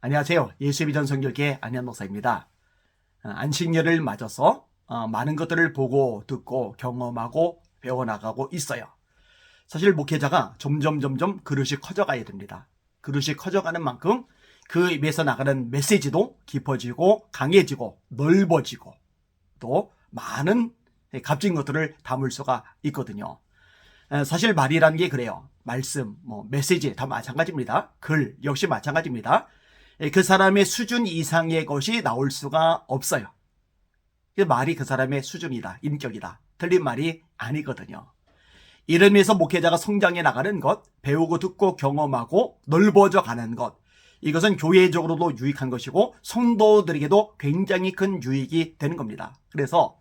안녕하세요. 예수의 비전 선교회 안현 목사입니다. 안식년을 맞아서 많은 것들을 보고 듣고 경험하고 배워나가고 있어요. 사실 목회자가 점점 그릇이 커져가야 됩니다. 그릇이 커져가는 만큼 그 입에서 나가는 메시지도 깊어지고 강해지고 넓어지고 또 많은 값진 것들을 담을 수가 있거든요. 사실 말이라는 게 그래요. 말씀, 메시지 다 마찬가지입니다. 글 역시 마찬가지입니다. 그 사람의 수준 이상의 것이 나올 수가 없어요. 말이 그 사람의 수준이다, 인격이다. 틀린 말이 아니거든요. 이런 의미에서 목회자가 성장해 나가는 것, 배우고 듣고 경험하고 넓어져 가는 것, 이것은 교회적으로도 유익한 것이고 성도들에게도 굉장히 큰 유익이 되는 겁니다. 그래서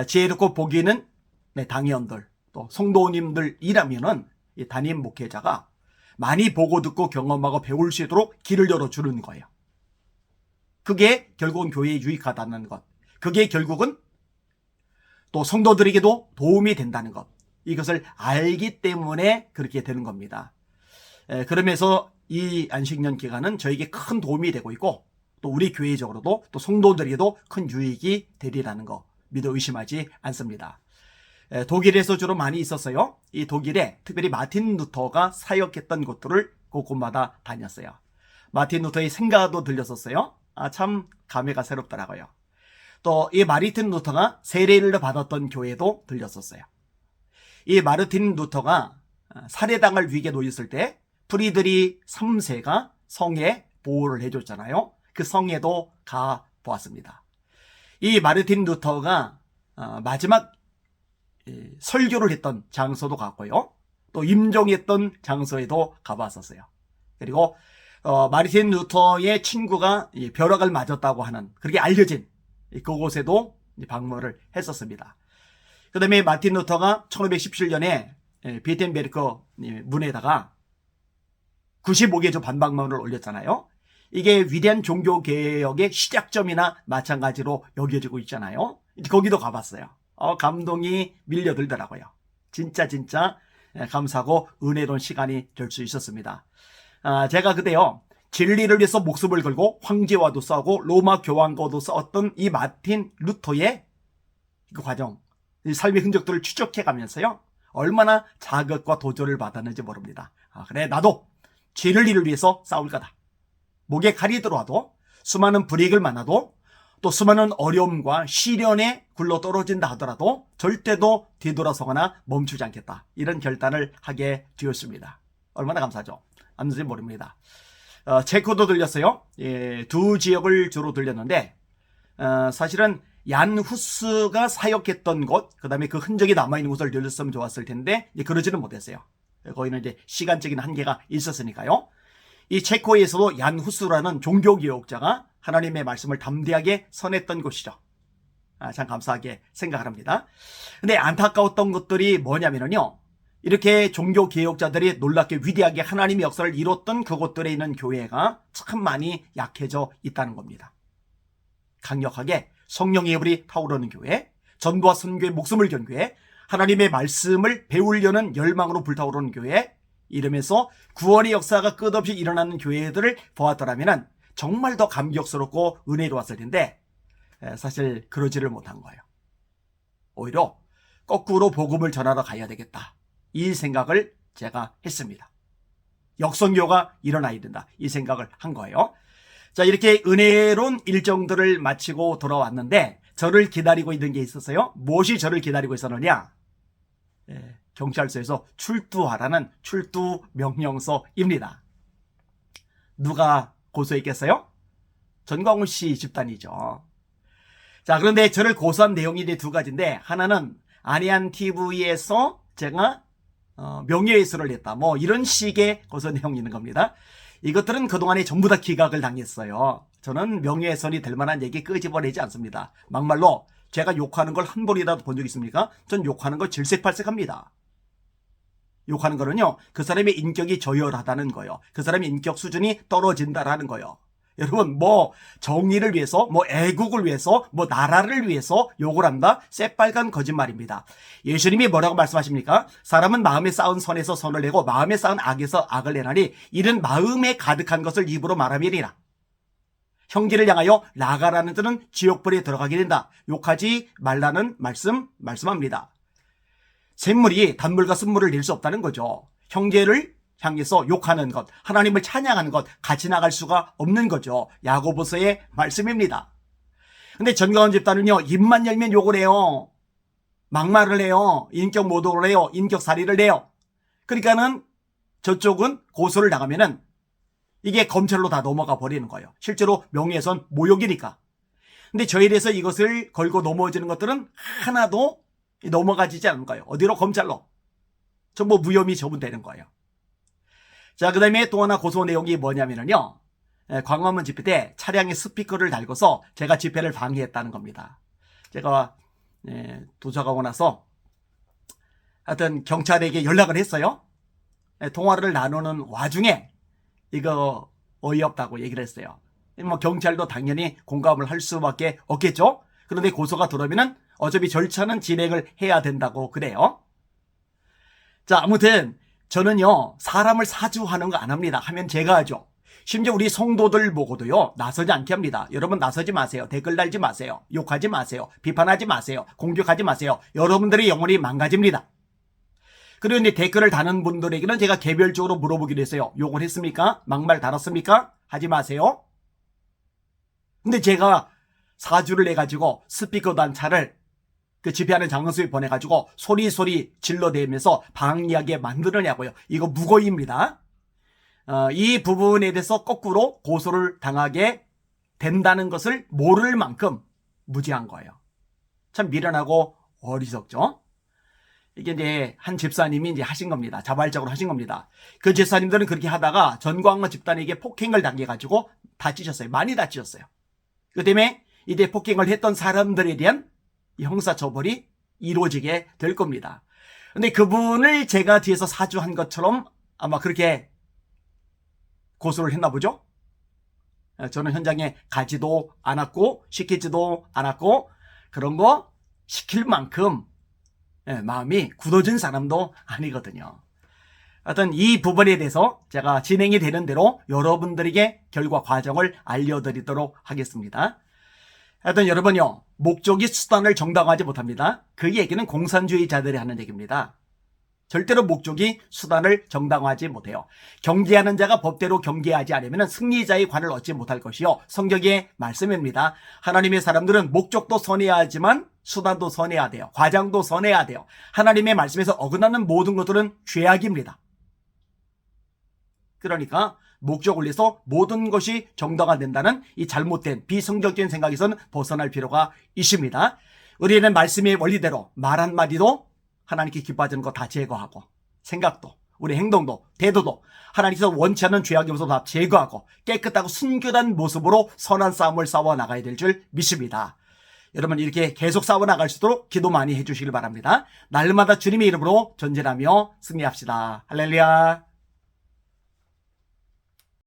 지혜롭고 복이 있는 당회원들, 또 성도님들이라면은 이 담임 목회자가 많이 보고 듣고 경험하고 배울 수 있도록 길을 열어주는 거예요. 그게 결국은 교회에 유익하다는 것. 그게 결국은 또 성도들에게도 도움이 된다는 것. 이것을 알기 때문에 그렇게 되는 겁니다. 그러면서 이 안식년 기간은 저에게 큰 도움이 되고 있고 또 우리 교회적으로도 또 성도들에게도 큰 유익이 되리라는 거 믿어 의심하지 않습니다. 독일에서 주로 많이 있었어요. 이 독일에 특별히 마틴 루터가 사역했던 곳들을 곳곳마다 다녔어요. 마틴 루터의 생가도 들렸었어요. 참 감회가 새롭더라고요. 또 이 마르틴 루터가 세례를 받았던 교회도 들렸었어요. 이 마르틴 루터가 살해당할 위기에 놓였을 때 프리드리 3세가 성에 보호를 해줬잖아요. 그 성에도 가 보았습니다. 이 마르틴 루터가 마지막 설교를 했던 장소도 갔고요. 또 임종했던 장소에도 가봤었어요. 그리고 마르틴 루터의 친구가 벼락을 맞았다고 하는 그렇게 알려진 그곳에도 방문을 했었습니다. 그 다음에 마틴 루터가 1517년에 비텐베르크 문에다가 95개조 반박문을 올렸잖아요. 이게 위대한 종교개혁의 시작점이나 마찬가지로 여겨지고 있잖아요. 거기도 가봤어요. 감동이 밀려들더라고요. 진짜 감사하고 은혜로운 시간이 될 수 있었습니다. 제가 그때요, 진리를 위해서 목숨을 걸고 황제와도 싸우고 로마 교황과도 싸웠던 이 마틴 루터의 그 과정, 이 삶의 흔적들을 추적해 가면서요, 얼마나 자극과 도전을 받았는지 모릅니다. 그래, 나도 진리를 위해서 싸울 거다. 목에 칼이 들어와도, 수많은 불이익을 만나도, 또 수많은 어려움과 시련에 굴러 떨어진다 하더라도 절대도 뒤돌아서거나 멈추지 않겠다. 이런 결단을 하게 되었습니다. 얼마나 감사하죠. 안는지 모릅니다. 체코도 들렸어요. 두 지역을 주로 들렸는데 사실은 얀 후스가 사역했던 곳, 그 다음에 그 흔적이 남아있는 곳을 들렸으면 좋았을 텐데 그러지는 못했어요. 거기는 이제 시간적인 한계가 있었으니까요. 이 체코에서도 얀 후스라는 종교개혁자가 하나님의 말씀을 담대하게 선했던 곳이죠. 참 감사하게 생각을 합니다. 근데 안타까웠던 것들이 뭐냐면요, 이렇게 종교개혁자들이 놀랍게 위대하게 하나님의 역사를 이뤘던 그곳들에 있는 교회가 참 많이 약해져 있다는 겁니다. 강력하게 성령의 불이 타오르는 교회, 전도와 선교에 목숨을 건 교회, 하나님의 말씀을 배우려는 열망으로 불타오르는 교회, 이러면서 구원의 역사가 끝없이 일어나는 교회들을 보았더라면 정말 더 감격스럽고 은혜로웠을 텐데 사실 그러지를 못한 거예요. 오히려 거꾸로 복음을 전하러 가야 되겠다, 이 생각을 제가 했습니다. 역선교가 일어나야 된다, 이 생각을 한 거예요. 자, 이렇게 은혜로운 일정들을 마치고 돌아왔는데 저를 기다리고 있는 게 있었어요. 무엇이 저를 기다리고 있었느냐? 경찰서에서 출두하라는 출두 명령서입니다. 누가 고소했겠어요? 전광훈 씨 집단이죠. 자, 그런데 저를 고소한 내용이 이제 두 가지인데, 하나는 안해안 TV에서 제가 명예훼손을 했다, 이런 식의 고소 내용이 있는 겁니다. 이것들은 그동안에 전부 다 기각을 당했어요. 저는 명예훼손이 될 만한 얘기 끄집어내지 않습니다. 막말로 제가 욕하는 걸 한 번이라도 본 적 있습니까? 전 욕하는 거 질색팔색합니다. 욕하는 거는요, 그 사람의 인격이 저열하다는 거예요. 그 사람의 인격 수준이 떨어진다라는 거예요. 여러분, 정의를 위해서, 애국을 위해서, 나라를 위해서 욕을 한다? 새빨간 거짓말입니다. 예수님이 뭐라고 말씀하십니까? 사람은 마음에 쌓은 선에서 선을 내고 마음에 쌓은 악에서 악을 내나니 이는 마음에 가득한 것을 입으로 말함이니라. 형제를 향하여 나가라는 뜻은 지옥불에 들어가게 된다. 욕하지 말라는 말씀합니다. 샘물이 단물과 쓴물을 낼 수 없다는 거죠. 형제를 향해서 욕하는 것, 하나님을 찬양하는 것, 같이 나갈 수가 없는 거죠. 야고보서의 말씀입니다. 근데 전가원 집단은요, 입만 열면 욕을 해요. 막말을 해요. 인격 모독을 해요. 인격 살해를 해요. 그러니까는 저쪽은 고소를 당하면은 이게 검찰로 다 넘어가 버리는 거예요. 실제로 명예훼손 모욕이니까. 근데 저에 대해서 이것을 걸고 넘어지는 것들은 하나도 넘어가지지 않는 거예요. 어디로? 검찰로. 전부 무혐의 처분되는 거예요. 자, 그 다음에 또 하나 고소 내용이 뭐냐면요. 광화문 집회 때 차량에 스피커를 달고서 제가 집회를 방해했다는 겁니다. 제가 도착하고 나서 하여튼 경찰에게 연락을 했어요. 통화를 나누는 와중에 이거 어이없다고 얘기를 했어요. 뭐 경찰도 당연히 공감을 할 수밖에 없겠죠. 그런데 고소가 들어오면은 어차피 절차는 진행을 해야 된다고 그래요. 자, 아무튼 저는요, 사람을 사주하는 거 안 합니다. 하면 제가 하죠. 심지어 우리 성도들 보고도요, 나서지 않게 합니다. 여러분 나서지 마세요. 댓글 달지 마세요. 욕하지 마세요. 비판하지 마세요. 공격하지 마세요. 여러분들의 영혼이 망가집니다. 그런데 댓글을 다는 분들에게는 제가 개별적으로 물어보기로 했어요. 욕을 했습니까? 막말 달았습니까? 하지 마세요. 근데 제가 사주를 내가지고 스피커 단차를 그 집회하는 장소에 보내가지고 소리 질러대면서 방해하게 만들었냐고요. 이거 무고입니다. 이 부분에 대해서 거꾸로 고소를 당하게 된다는 것을 모를 만큼 무지한 거예요. 참 미련하고 어리석죠. 이게 이제 한 집사님이 이제 하신 겁니다. 자발적으로 하신 겁니다. 그 집사님들은 그렇게 하다가 전광훈 집단에게 폭행을 당해가지고 다치셨어요. 많이 다치셨어요. 그 때문에 이제 폭행을 했던 사람들에 대한 형사처벌이 이루어지게 될 겁니다. 근데 그분을 제가 뒤에서 사주한 것처럼 아마 그렇게 고소를 했나 보죠? 저는 현장에 가지도 않았고 시키지도 않았고 그런 거 시킬 만큼 마음이 굳어진 사람도 아니거든요. 하여튼 이 부분에 대해서 제가 진행이 되는 대로 여러분들에게 결과 과정을 알려드리도록 하겠습니다. 하여튼 여러분요, 목적이 수단을 정당화하지 못합니다. 그 얘기는 공산주의자들이 하는 얘기입니다. 절대로 목적이 수단을 정당화하지 못해요. 경계하는 자가 법대로 경계하지 않으면 승리자의 관을 얻지 못할 것이요. 성경의 말씀입니다. 하나님의 사람들은 목적도 선해야 하지만 수단도 선해야 돼요. 과정도 선해야 돼요. 하나님의 말씀에서 어긋나는 모든 것들은 죄악입니다. 그러니까 목적을 위해서 모든 것이 정당화된다는 이 잘못된 비성경적인 생각에서는 벗어날 필요가 있습니다. 우리는 말씀의 원리대로 말 한마디도 하나님께 기뻐하는 거 다 제거하고 생각도 우리 행동도 태도도 하나님께서 원치 않는 죄악의 모습 다 제거하고 깨끗하고 순결한 모습으로 선한 싸움을 싸워 나가야 될 줄 믿습니다. 여러분 이렇게 계속 싸워 나갈 수 있도록 기도 많이 해주시길 바랍니다. 날마다 주님의 이름으로 전진하며 승리합시다. 할렐루야.